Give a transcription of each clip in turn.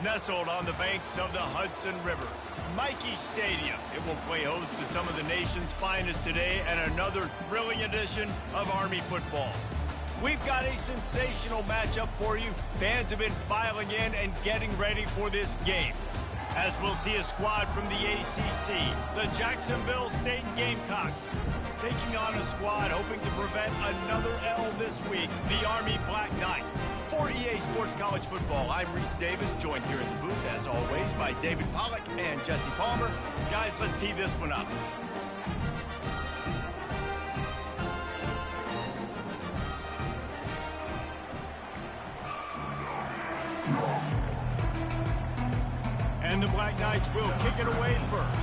Nestled on the banks of the Hudson River, Michie Stadium. It will play host to some of the nation's finest today and another thrilling edition of Army football. We've got a sensational matchup for you. Fans have been filing in and getting ready for this game, as we'll see a squad from the ACC, the Jacksonville State Gamecocks, taking on a squad hoping to prevent another L this week, the Army Black Knights. For EA Sports College Football, I'm Reese Davis, joined here in the booth, as always, by David Pollack and Jesse Palmer. Guys, let's tee this one up. And the Black Knights will kick it away first.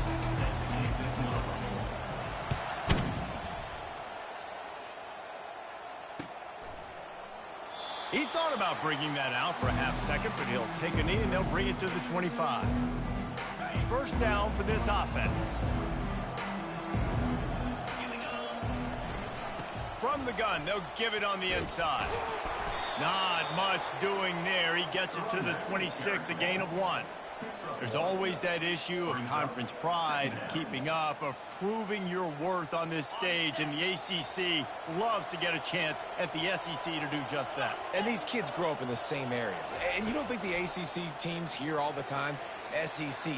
He thought about bringing that out for a half second, but he'll take a knee and they'll bring it to the 25. First down for this offense. From the gun, they'll give it on the inside. Not much doing there. He gets it to the 26, a gain of 1. There's always that issue of conference pride, of keeping up, of proving your worth on this stage, and the ACC loves to get a chance at the SEC to do just that. And these kids grow up in the same area. And you don't think the ACC teams hear all the time, SEC,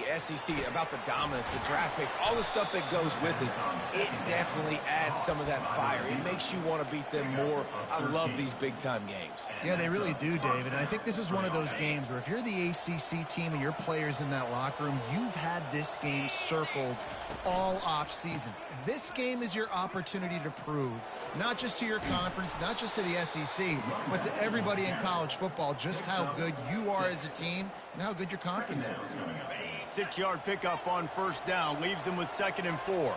about the dominance, the draft picks, all the stuff that goes with it. It definitely adds some of that fire. It makes you want to beat them more. I love these big-time games. Yeah, they really do, David. And I think this is one of those games where if you're the ACC team and your players in that locker room, you've had this game circled all off-season. This game is your opportunity to prove, not just to your conference, not just to the SEC, but to everybody in college football, just how good you are as a team and how good your conference is. 6-yard pickup on first down leaves them with 2nd and 4.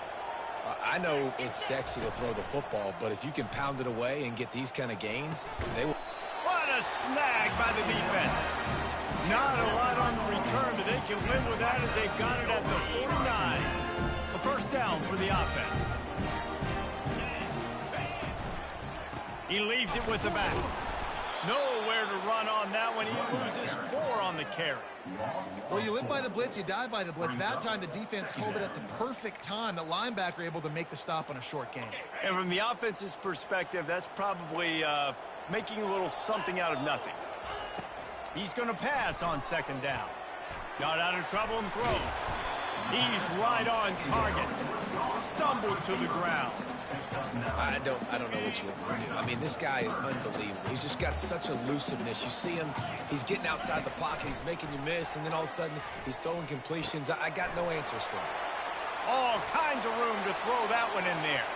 I know it's sexy to throw the football, but if you can pound it away and get these kind of gains, they will. What a snag by the defense. Not a lot on the return, but they can win with that as they've got it at the 49. A first down for the offense. He leaves it with the back. Nowhere to run on that one. He loses 4 on the carry. Well, you live by the blitz, you die by the blitz. That time the defense called it at the perfect time. The linebacker able to make the stop on a short gain. And from the offense's perspective, that's probably making a little something out of nothing. He's going to pass on 2nd down. Got out of trouble and throws. He's right on target. Stumbled to the ground. I don't know what you want to do. I mean, this guy is unbelievable. He's just got such elusiveness. You see him, he's getting outside the pocket, he's making you miss, and then all of a sudden, he's throwing completions. I got no answers for him. All kinds of room to throw that one in there.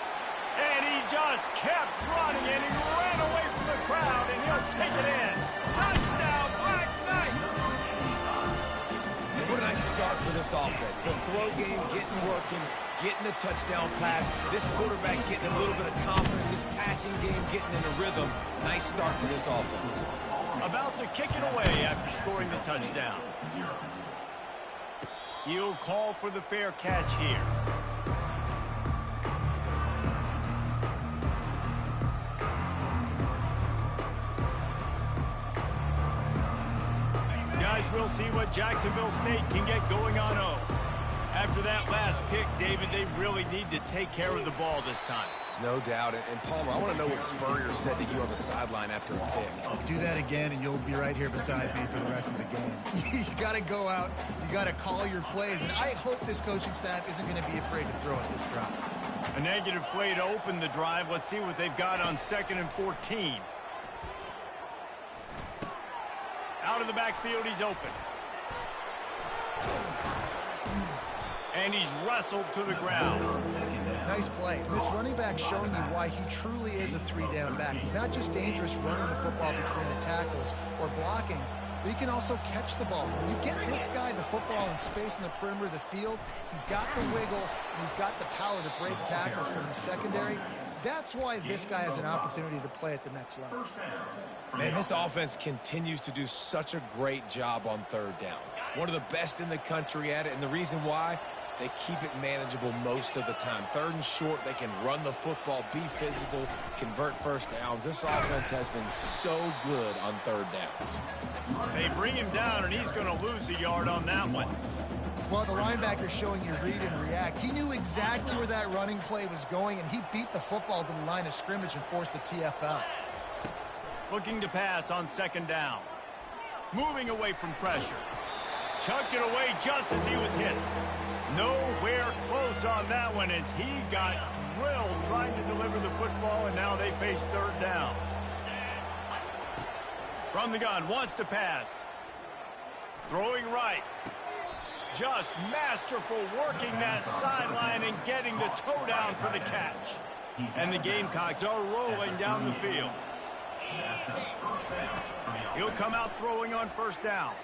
And he just kept running, and he ran away from the crowd, and he'll take it in. Touchdown, Black Knights! What a nice start for this offense. The throw game getting working, getting the touchdown pass. This quarterback getting a little bit of confidence. This passing game getting in a rhythm. Nice start for this offense. About to kick it away after scoring the touchdown. He'll call for the fair catch here. Guys, we'll see what Jacksonville State can get going on 0. After that last pick, David, they really need to take care of the ball this time. No doubt. And Palmer, I want to know what Spurrier said to you on the sideline after a pick. Do that again, and you'll be right here beside me for the rest of the game. You got to go out. You got to call your plays. And I hope this coaching staff isn't going to be afraid to throw at this drive. A negative play to open the drive. Let's see what they've got on 2nd and 14. Out of the backfield, he's open. And he's wrestled to the ground. Nice play. This running back showing you why he truly is a 3-down back. He's not just dangerous running the football between the tackles or blocking, but he can also catch the ball. When you get this guy the football in space in the perimeter of the field, he's got the wiggle, and he's got the power to break tackles from the secondary. That's why this guy has an opportunity to play at the next level. Man, this offense continues to do such a great job on 3rd down. One of the best in the country at it, and the reason why, they keep it manageable most of the time. 3rd and short, they can run the football, be physical, convert first downs. This offense has been so good on 3rd downs. They bring him down, and he's going to lose a yard on that one. Well, the linebacker's showing you read and react. He knew exactly where that running play was going, and he beat the football to the line of scrimmage and forced the TFL. Looking to pass on 2nd down. Moving away from pressure. Chucked it away just as he was hit. Nowhere close on that one as he got drilled trying to deliver the football, and now they face 3rd down. From the gun, wants to pass. Throwing right. Just masterful working that sideline and getting the toe down for the catch. And the Gamecocks are rolling down the field. He'll come out throwing on 1st down.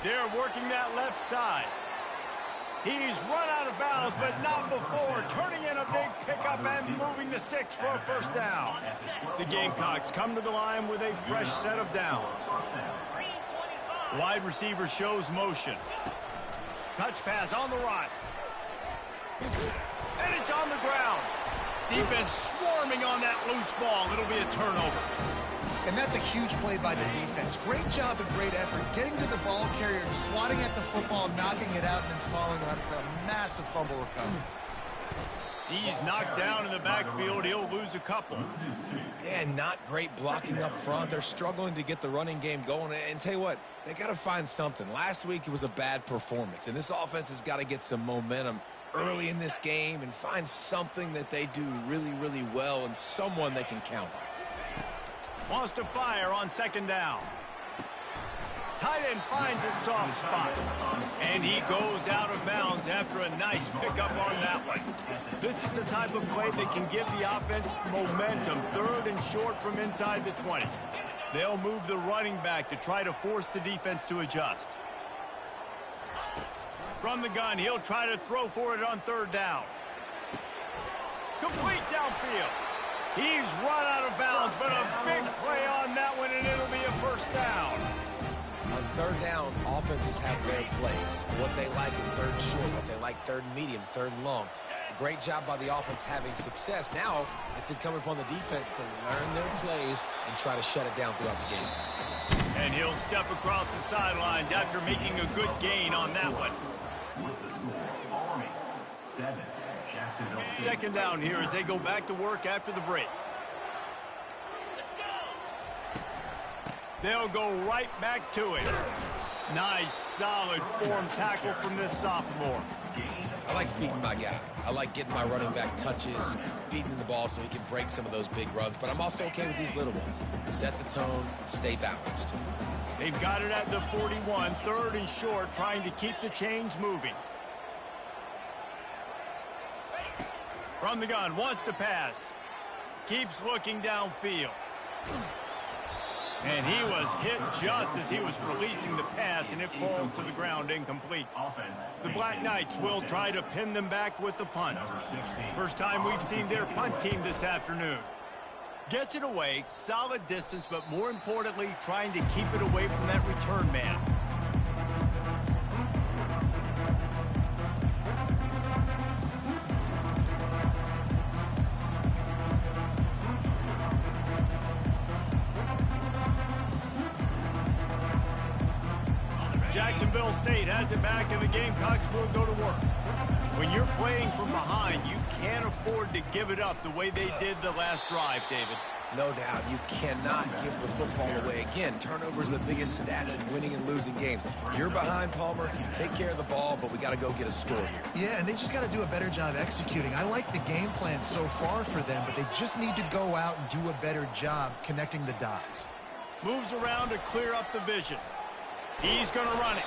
They're working that left side. He's run out of bounds, but not before. Turning in a big pickup and moving the sticks for a 1st down. The Gamecocks come to the line with a fresh set of downs. Wide receiver shows motion. Touch pass on the right. And it's on the ground. Defense swarming on that loose ball. It'll be a turnover. And that's a huge play by the defense. Great job and great effort getting to the ball carrier and swatting at the football, knocking it out, and then following on for a massive fumble recovery. He's knocked down in the backfield. He'll lose a couple. Yeah, not great blocking up front. They're struggling to get the running game going. And tell you what, they got to find something. Last week it was a bad performance, and this offense has got to get some momentum early in this game and find something that they do really, really well and someone they can count on. Wants to fire on 2nd down. Tight end finds a soft spot. And he goes out of bounds after a nice pickup on that one. This is the type of play that can give the offense momentum. 3rd and short from inside the 20. They'll move the running back to try to force the defense to adjust. From the gun, he'll try to throw for it on 3rd down. Complete downfield. He's run out of bounds, but a big play on that one, and it'll be a 1st down. On 3rd down, offenses have their plays. What they like in 3rd and short, what they like 3rd and medium, 3rd and long. Great job by the offense having success. Now it's incumbent upon the defense to learn their plays and try to shut it down throughout the game. And he'll step across the sidelines after making a good gain on that one. 2nd down here as they go back to work after the break. They'll go right back to it. Nice, solid form tackle from this sophomore. I like feeding my guy. I like getting my running back touches, feeding the ball so he can break some of those big runs. But I'm also okay with these little ones. Set the tone, stay balanced. They've got it at the 41, 3rd and short, trying to keep the chains moving. From the gun, wants to pass. Keeps looking downfield. And he was hit just as he was releasing the pass, and it falls to the ground incomplete. The Black Knights will try to pin them back with the punt. First time we've seen their punt team this afternoon. Gets it away, solid distance, but more importantly, trying to keep it away from that return man. Jacksonville State has it back, and the Gamecocks will go to work. When you're playing from behind, you can't afford to give it up the way they did the last drive, David. No doubt, you cannot give the football away. Again, turnovers are the biggest stats in winning and losing games. You're behind, Palmer. Take care of the ball, but we got to go get a score here. Yeah, and they just got to do a better job executing. I like the game plan so far for them, but they just need to go out and do a better job connecting the dots. Moves around to clear up the vision. He's going to run it.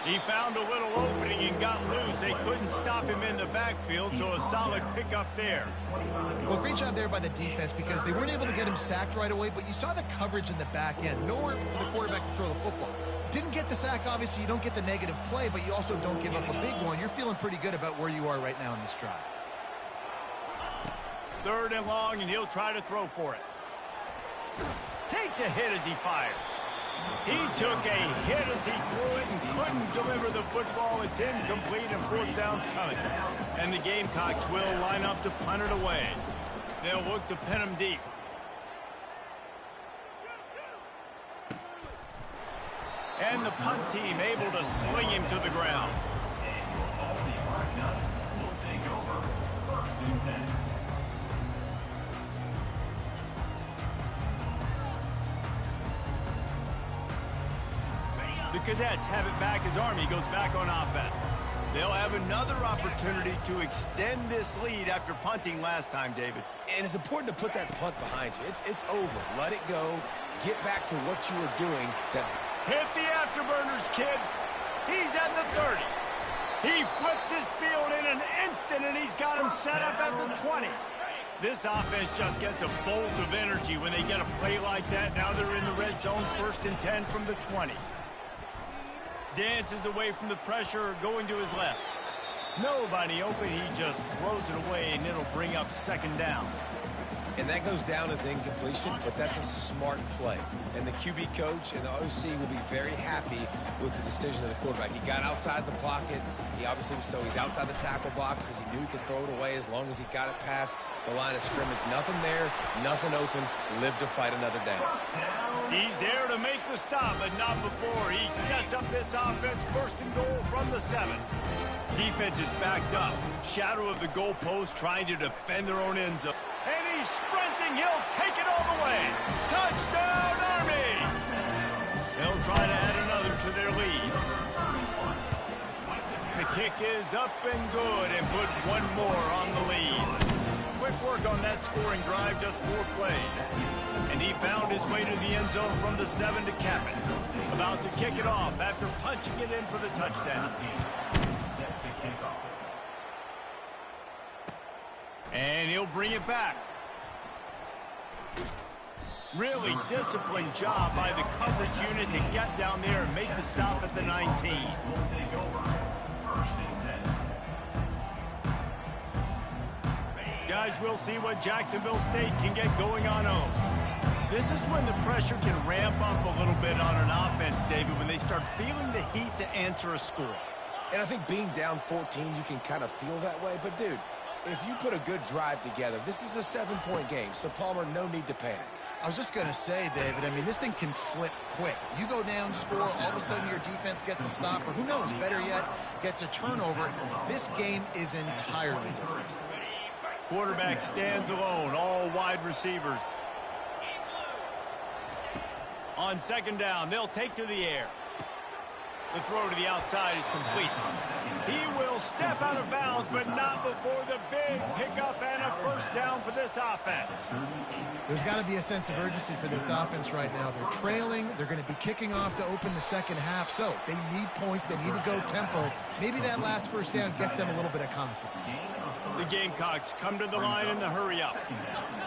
He found a little opening and got loose. They couldn't stop him in the backfield, so a solid pickup there. Well, great job there by the defense because they weren't able to get him sacked right away, but you saw the coverage in the back end. Nowhere for the quarterback to throw the football. Didn't get the sack, obviously. You don't get the negative play, but you also don't give up a big one. You're feeling pretty good about where you are right now in this drive. 3rd and long, and he'll try to throw for it. Takes a hit as he fires. He took a hit as he threw it and couldn't deliver the football. It's incomplete and fourth down's coming. And the Gamecocks will line up to punt it away. They'll look to pin him deep. And the punt team able to sling him to the ground. The Cadets have it back as Army goes back on offense. They'll have another opportunity to extend this lead after punting last time, David. And it's important to put that punt behind you. It's over. Let it go. Get back to what you were doing. Hit the afterburners, kid. He's at the 30. He flips his field in an instant, and he's got him set up at the 20. This offense just gets a bolt of energy when they get a play like that. Now they're in the red zone, 1st and 10 from the 20. Dances away from the pressure, going to his left. Nobody open, he just throws it away, and it'll bring up 2nd down. And that goes down as incompletion, but that's a smart play. And the QB coach and the OC will be very happy with the decision of the quarterback. He got outside the pocket. He obviously was he's outside the tackle boxes. He knew he could throw it away as long as he got it past the line of scrimmage. Nothing there, nothing open. Live to fight another down. He's there to make the stop, but not before. He sets up this offense, 1st and goal from the 7. Defense is backed up. Shadow of the goalpost trying to defend their own end zone. And he's sprinting. He'll take it all the way. Touchdown, Army! They'll try to add another to their lead. The kick is up and good and put one more on the lead. Quick work on that scoring drive, just 4 plays. And he found his way to the end zone from the 7 to cap it. About to kick it off after punching it in for the touchdown. And he'll bring it back. Really disciplined job by the coverage unit to get down there and make the stop at the 19. Guys, we'll see what Jacksonville State can get going on home. This is when the pressure can ramp up a little bit on an offense, David, when they start feeling the heat to answer a score. And I think being down 14, you can kind of feel that way. But, dude, if you put a good drive together, this is a 7-point game, so Palmer, no need to panic. I was just going to say, David, I mean, this thing can flip quick. You go down, score, all of a sudden your defense gets a stop, or who knows, better yet, gets a turnover. This game is entirely different. Quarterback stands alone, all wide receivers. On 2nd down, they'll take to the air. The throw to the outside is complete. He will step out of bounds, but not before the big pickup and a 1st down for this offense. There's got to be a sense of urgency for this offense right now. They're trailing. They're going to be kicking off to open the 2nd half, so they need points. They need to go tempo. Maybe that last 1st down gets them a little bit of confidence. The Gamecocks come to the line in the hurry up.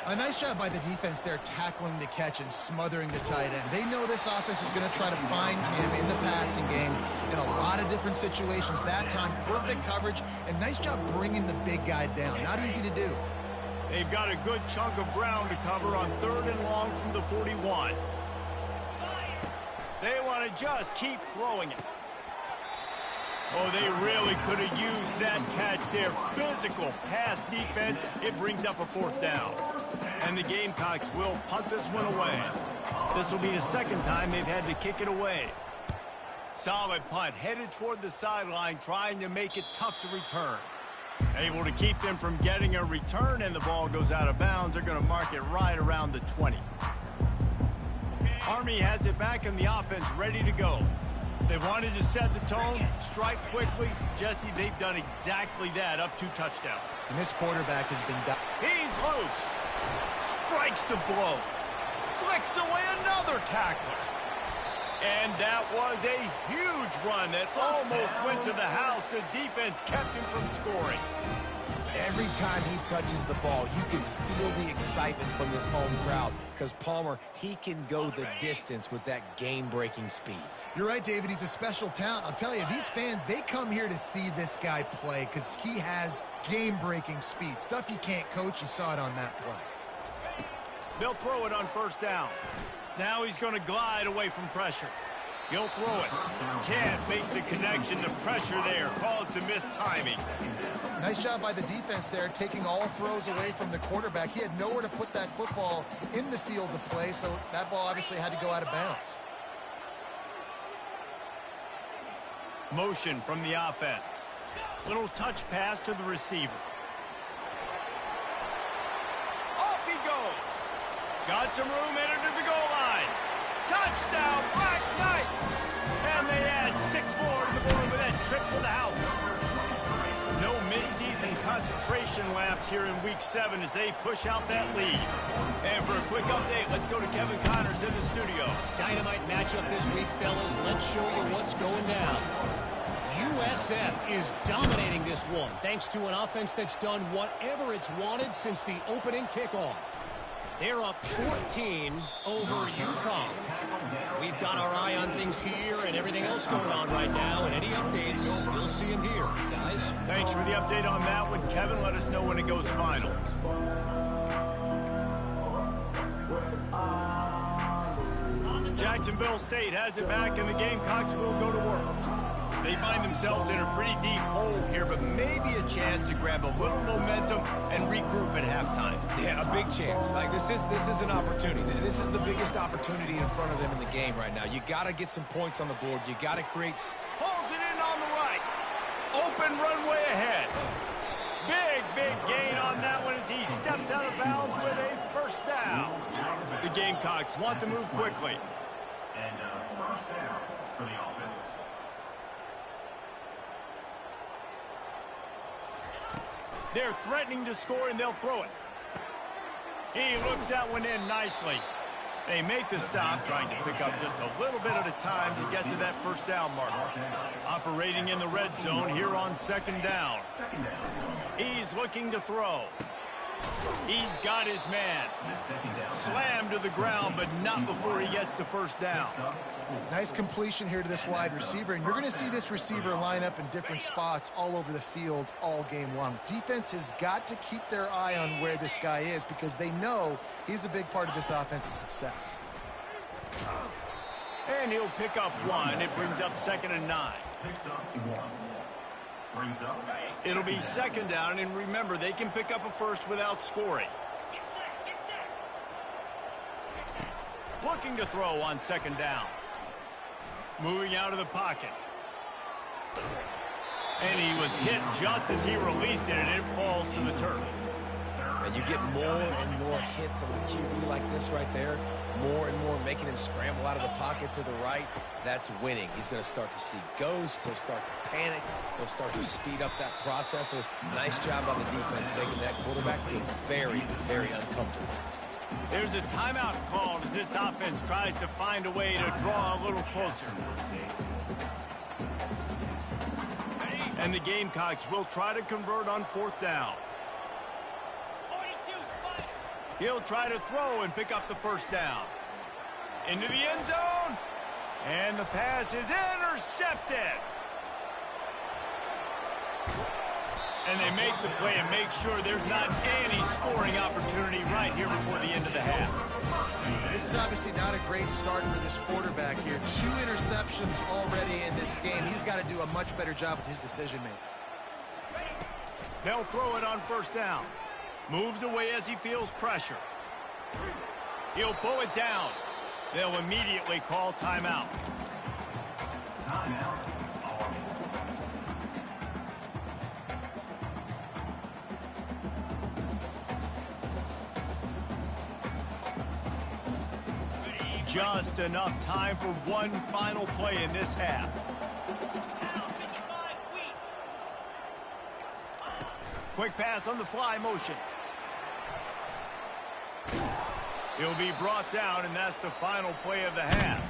A nice job by the defense there tackling the catch and smothering the tight end. They know this offense is going to try to find him in the passing game in a lot of different situations. That time, perfect coverage, and nice job bringing the big guy down. Not easy to do. They've got a good chunk of ground to cover on 3rd and long from the 41. They want to just keep throwing it. Oh, they really could have used that catch there. Physical pass defense. It brings up a 4th down. And the Gamecocks will punt this one away. This will be the 2nd time they've had to kick it away. Solid punt, headed toward the sideline, trying to make it tough to return. Able to keep them from getting a return, and the ball goes out of bounds. They're going to mark it right around the 20. Army has it back in the offense, ready to go. They wanted to set the tone, strike quickly. Jesse, they've done exactly that, up 2 touchdowns. And this quarterback has been... He's loose. Strikes the blow. Flicks away another tackler. And that was a huge run that almost went to the house. The defense kept him from scoring. Every time he touches the ball, you can feel the excitement from this home crowd because Palmer, he can go the distance with that game-breaking speed. You're right, David. He's a special talent. I'll tell you, these fans, they come here to see this guy play because he has game-breaking speed. Stuff you can't coach. You saw it on that play. They'll throw it on 1st down. Now he's going to glide away from pressure. He'll throw it. Can't make the connection. The pressure there caused the missed timing. Nice job by the defense there, taking all throws away from the quarterback. He had nowhere to put that football in the field to play, so that ball obviously had to go out of bounds. Motion from the offense. Little touch pass to the receiver. Off he goes. Got some room, entered to the goal line. Touchdown, Black Knights! And they add 6 more to the board with that trip to the house. No midseason concentration laps here in Week 7 as they push out that lead. And for a quick update, let's go to Kevin Connors in the studio. Dynamite matchup this week, fellas. Let's show you what's going down. USF is dominating this one, thanks to an offense that's done whatever it's wanted since the opening kickoff. They're up 14 over UConn. We've got our eye on things here and everything else going on right now, and any updates, you'll see them here, guys. Thanks for the update on that one, Kevin. Let us know when it goes final. Jacksonville State has it back, and the Gamecocks will go to work. They find themselves in a pretty deep hole here, but maybe a chance to grab a little momentum and regroup at halftime. Yeah, a big chance. Like, this is an opportunity. This is the biggest opportunity in front of them in the game right now. You got to get some points on the board. You got to create... Pulls it in on the right. Open runway ahead. Big gain on that one as he steps out of bounds with a first down. The Gamecocks want to move quickly. And first down for the offense. They're threatening to score, and they'll throw it. He looks that one in nicely. They make the stop, trying to pick up just a little bit at a time to get to that first down marker. Operating in the red zone here on second down. He's looking to throw. He's got his man. Slammed to the ground, but not before he gets the first down. Nice completion here to this wide receiver, and you're going to see this receiver line up in different spots all over the field all game long. Defense has got to keep their eye on where this guy is because they know he's a big part of this offense's success. And he'll pick up 1. It brings up 2nd and 9. It'll be 2nd down, and remember, they can pick up a first without scoring. Looking to throw on 2nd down. Moving out of the pocket. And he was hit just as he released it, and it falls to the turf. And you get more and more hits on the QB like this right there. More and more making him scramble out of the pocket to the right. That's winning. He's going to start to see ghosts. He'll start to panic. He'll start to speed up that process. So nice job on the defense making that quarterback feel very, very uncomfortable. There's a timeout called as this offense tries to find a way to draw a little closer. And the Gamecocks will try to convert on 4th down. He'll try to throw and pick up the first down. Into the end zone. And the pass is intercepted. And they make the play and make sure there's not any scoring opportunity right here before the end of the half. This is obviously not a great start for this quarterback here. 2 interceptions already in this game. He's got to do a much better job with his decision-making. They'll throw it on 1st down. Moves away as he feels pressure. He'll pull it down. They'll immediately call timeout. Timeout. Just enough time for one final play in this half. Quick pass on the fly motion. He'll be brought down, and that's the final play of the half.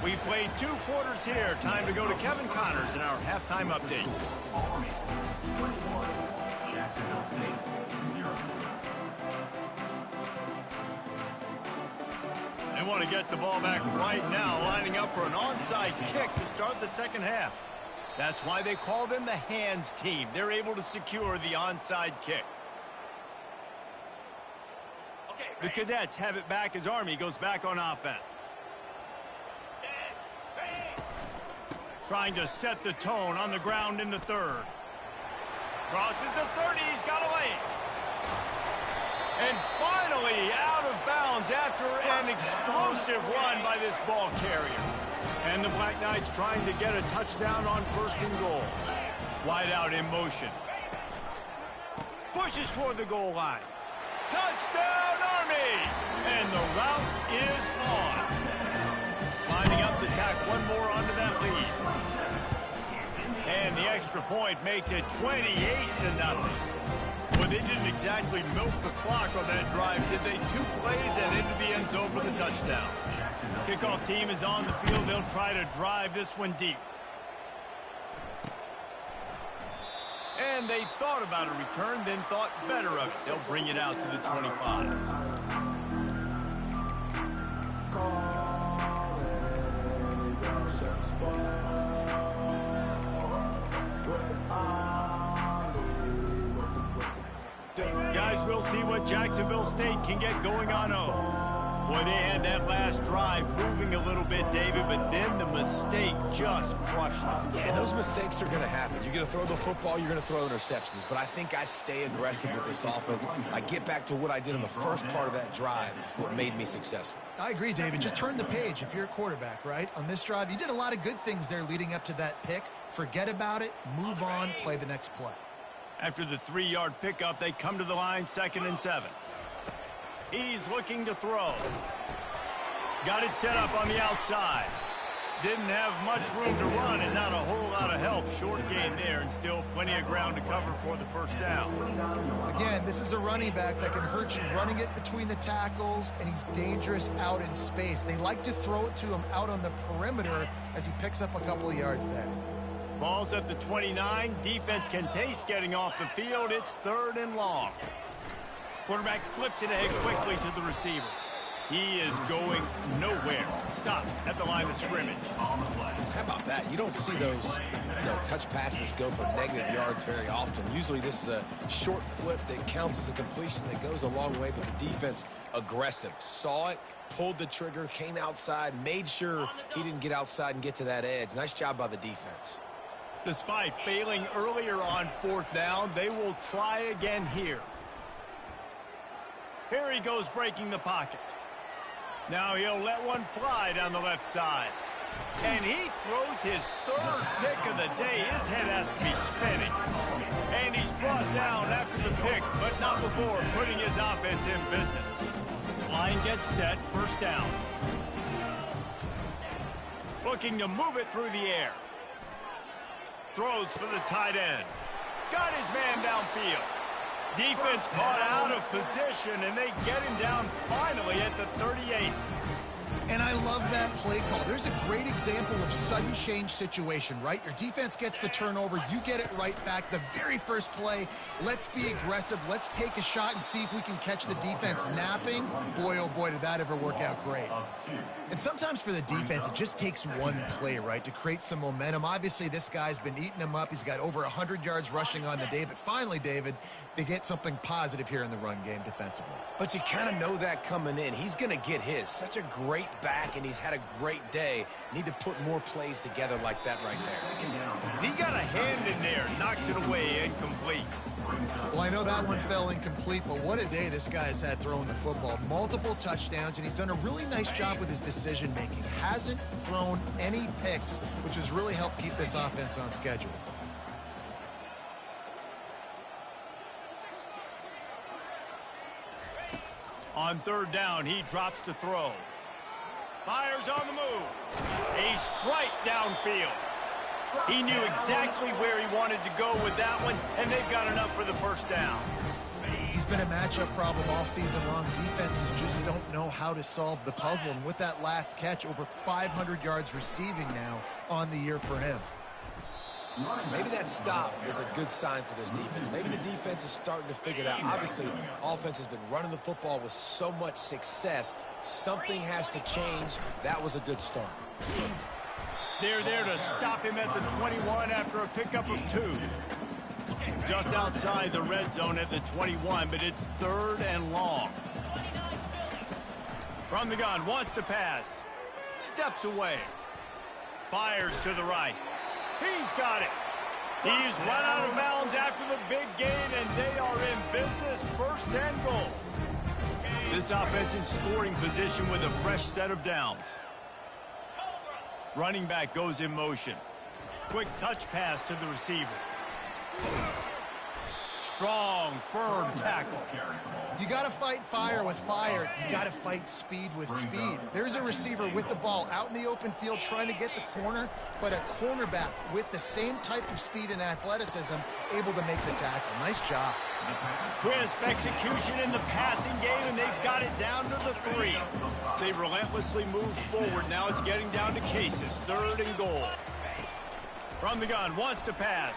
We played 2 quarters here. Time to go to Kevin Connors in our halftime update. Army 21, Jacksonville State 0. They want to get the ball back right now, lining up for an onside kick to start the second half. That's why they call them the hands team. They're able to secure the onside kick. The Cadets have it back as Army goes back on offense. trying to set the tone on the ground in the third. Crosses the 30, he's got away. And finally out of bounds after an explosive run by this ball carrier. And the Black Knights trying to get a touchdown on 1st and goal. Wide out in motion. Pushes toward the goal line. Touchdown, Army! And the route is on. Lining up to tack one more onto that lead. And the extra point makes it 28-0. Well, they didn't exactly milk the clock on that drive, did they? 2 plays and into the end zone for the touchdown. Kickoff team is on the field. They'll try to drive this one deep. And they thought about a return, then thought better of it. They'll bring it out to the 25. Guys, we'll see what Jacksonville State can get going on home. Boy, they had that last drive moving a little bit, David, but then the mistake just crushed them. Yeah, those mistakes are going to happen. You're going to throw the football, you're going to throw interceptions. But I think I stay aggressive with this offense. I get back to what I did in the first part of that drive, what made me successful. I agree, David. Just turn the page if you're a quarterback, right? On this drive, you did a lot of good things there leading up to that pick. Forget about it, move on, play the next play. After the 3-yard pickup, they come to the line, 2nd and 7. He's looking to throw. Got it set up on the outside. Didn't have much room to run and not a whole lot of help. Short gain there and still plenty of ground to cover for the 1st down. Again, this is a running back that can hurt you running it between the tackles, and he's dangerous out in space. They like to throw it to him out on the perimeter as he picks up a couple of yards there. Ball's at the 29. Defense can taste getting off the field. It's 3rd and long. Quarterback flips it ahead quickly to the receiver. He is going nowhere. Stop at the line of scrimmage. How about that? You don't see those touch passes go for negative yards very often. Usually this is a short flip that counts as a completion that goes a long way, but the defense aggressive. Saw it, pulled the trigger, came outside, made sure he didn't get outside and get to that edge. Nice job by the defense. Despite failing earlier on 4th down, they will try again here. Here he goes breaking the pocket. Now he'll let one fly down the left side. And he throws his 3rd pick of the day. His head has to be spinning. And he's brought down after the pick, but not before putting his offense in business. Line gets set, 1st down. Looking to move it through the air. Throws for the tight end. Got his man downfield. Defense caught out of position, and they get him down finally at the 38. And I love that play call. There's a great example of sudden change situation, right? Your defense gets the turnover. You get it right back. The very first play, let's be aggressive. Let's take a shot and see if we can catch the defense napping. Boy, oh boy, did that ever work out great. And sometimes for the defense, it just takes one play, right, to create some momentum. Obviously, this guy's been eating them up. He's got over 100 yards rushing on the day. But finally, David, they get something positive here in the run game defensively. But you kind of know that coming in. He's going to get his. Such a great back, and he's had a great day. Need to put more plays together like that right there. He got a hand in there, knocks it away, incomplete. Well, I know that one fell incomplete, but what a day this guy's had throwing the football. Multiple touchdowns, and he's done a really nice job with his decision-making. Hasn't thrown any picks, which has really helped keep this offense on schedule. On 3rd down, he drops to throw. Fires on the move. A strike downfield. He knew exactly where he wanted to go with that one, and they've got enough for the 1st down. He's been a matchup problem all season long. Defenses just don't know how to solve the puzzle, and with that last catch, over 500 yards receiving now on the year for him. Maybe that stop is a good sign for this defense. Maybe the defense is starting to figure it out. Obviously, offense has been running the football with so much success. Something has to change. That was a good start. They're there to stop him at the 21 after a pickup of 2. Just outside the red zone at the 21, but it's 3rd and long. From the gun, wants to pass. Steps away. Fires to the right. He's got it. He's run out of bounds after the big gain, and they are in business, 1st and goal. This offense in scoring position with a fresh set of downs. Running back goes in motion. Quick touch pass to the receiver. Strong, firm tackle. You got to fight fire with fire. You got to fight speed with speed. There's a receiver with the ball out in the open field trying to get the corner, but a cornerback with the same type of speed and athleticism able to make the tackle. Nice job. Crisp execution in the passing game, and they've got it down to the 3. They relentlessly move forward. Now it's getting down to cases. 3rd and goal. From the gun, wants to pass.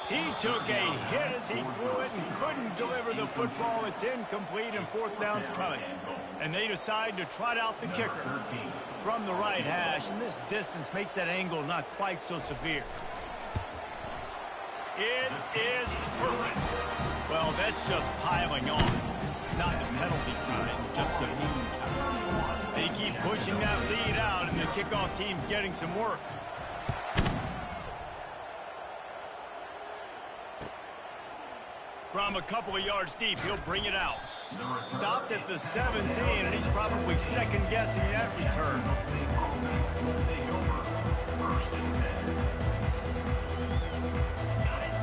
He took a hit as he threw it and couldn't deliver the football. It's incomplete, and 4th down's coming. And they decide to trot out the kicker from the right hash, and this distance makes that angle not quite so severe. It is perfect. Well, that's just piling on. Not the penalty kind, just the mean kind. They keep pushing that lead out, and the kickoff team's getting some work. From a couple of yards deep, he'll bring it out. Stopped at the 17, and he's probably second-guessing that return.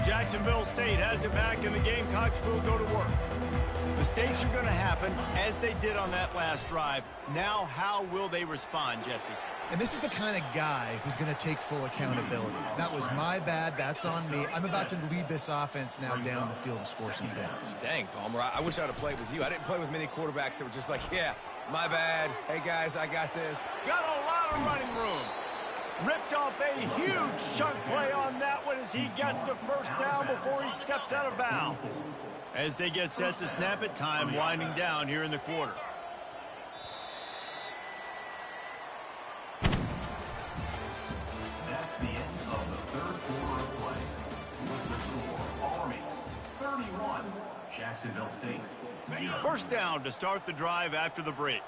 Jacksonville State has it back, and the Gamecocks will go to work. Mistakes are going to happen, as they did on that last drive. Now, how will they respond, Jesse? And this is the kind of guy who's going to take full accountability. That was my bad. That's on me. I'm about to lead this offense now down the field and score some points. Dang, Palmer, I wish I would have played with you. I didn't play with many quarterbacks that were just like, yeah, my bad. Hey, guys, I got this. Got a lot of running room. Ripped off a huge chunk play on that one as he gets the 1st down before he steps out of bounds. As they get set to snap it, time winding down here in the quarter. That's the end of the 3rd quarter of play. With the score, Army 31, Jacksonville State 0. 1st down to start the drive after the break.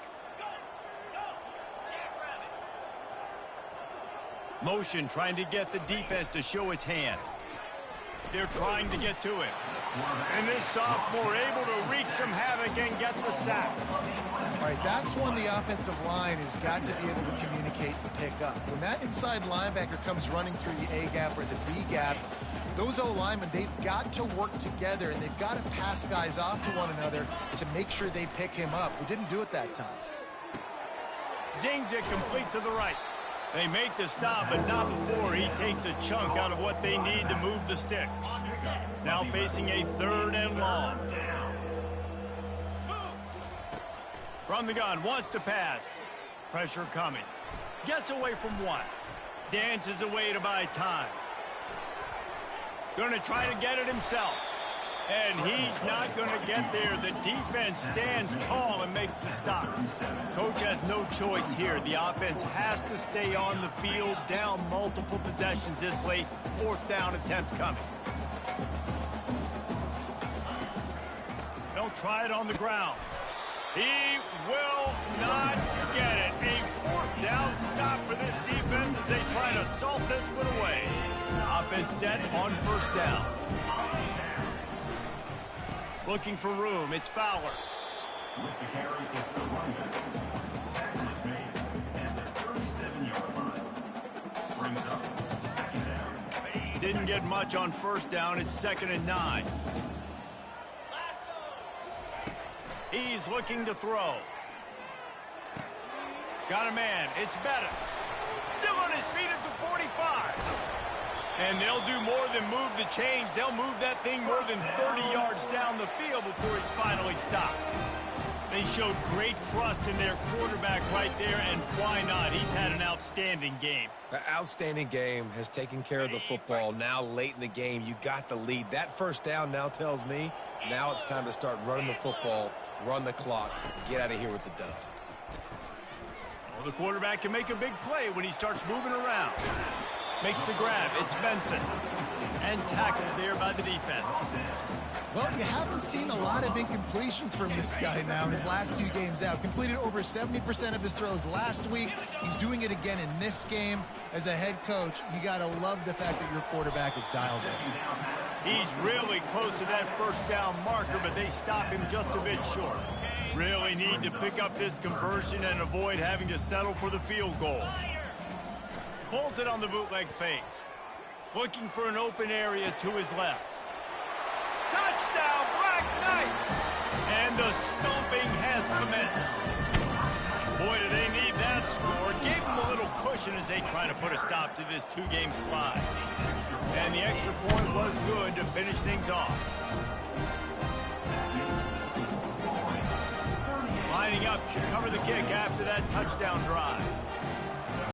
Motion trying to get the defense to show his hand. They're trying to get to him. And this sophomore able to wreak some havoc and get the sack. All right, that's when the offensive line has got to be able to communicate and pick up. When that inside linebacker comes running through the A gap or the B gap, those O-linemen, they've got to work together, and they've got to pass guys off to one another to make sure they pick him up. They didn't do it that time. Zings it complete to the right. They make the stop, but not before he takes a chunk out of what they need to move the sticks. Now facing a 3rd and long. From the gun, wants to pass. Pressure coming. Gets away from 1. Dances away to buy time. Going to try to get it himself. And he's not going to get there. The defense stands tall and makes the stop. Coach has no choice here. The offense has to stay on the field, down multiple possessions this late. 4th down attempt coming. They'll try it on the ground. He will not get it. A 4th down stop for this defense as they try to salt this one away. Offense set on 1st down. Looking for room. It's Fowler. With the carry, it's the running back. Tackle is made at the 37-yard line. Brings up 2nd down. Didn't get much on 1st down. It's 2nd and 9. He's looking to throw. Got a man. It's Bettis. Still on his feet at the 45. And they'll do more than move the chains. They'll move that thing more than 30 yards down the field before he's finally stopped. They showed great trust in their quarterback right there, and why not? He's had an outstanding game. An outstanding game, has taken care of the football. Now late in the game, you got the lead. That 1st down now tells me now it's time to start running the football, run the clock, get out of here with the dub. Well, the quarterback can make a big play when he starts moving around. Makes the grab. It's Benson. And tackled there by the defense. Well, you haven't seen a lot of incompletions from this guy now in his last 2 games out. Completed over 70% of his throws last week. He's doing it again in this game. As a head coach, you got to love the fact that your quarterback is dialed in. He's really close to that first down marker, but they stop him just a bit short. Really need to pick up this conversion and avoid having to settle for the field goal. Pulls it on the bootleg fake. Looking for an open area to his left. Touchdown, Black Knights! And the stomping has commenced. Boy, do they need that score. Gave them a little cushion as they try to put a stop to this 2-game slide. And the extra point was good to finish things off. Lining up to cover the kick after that touchdown drive.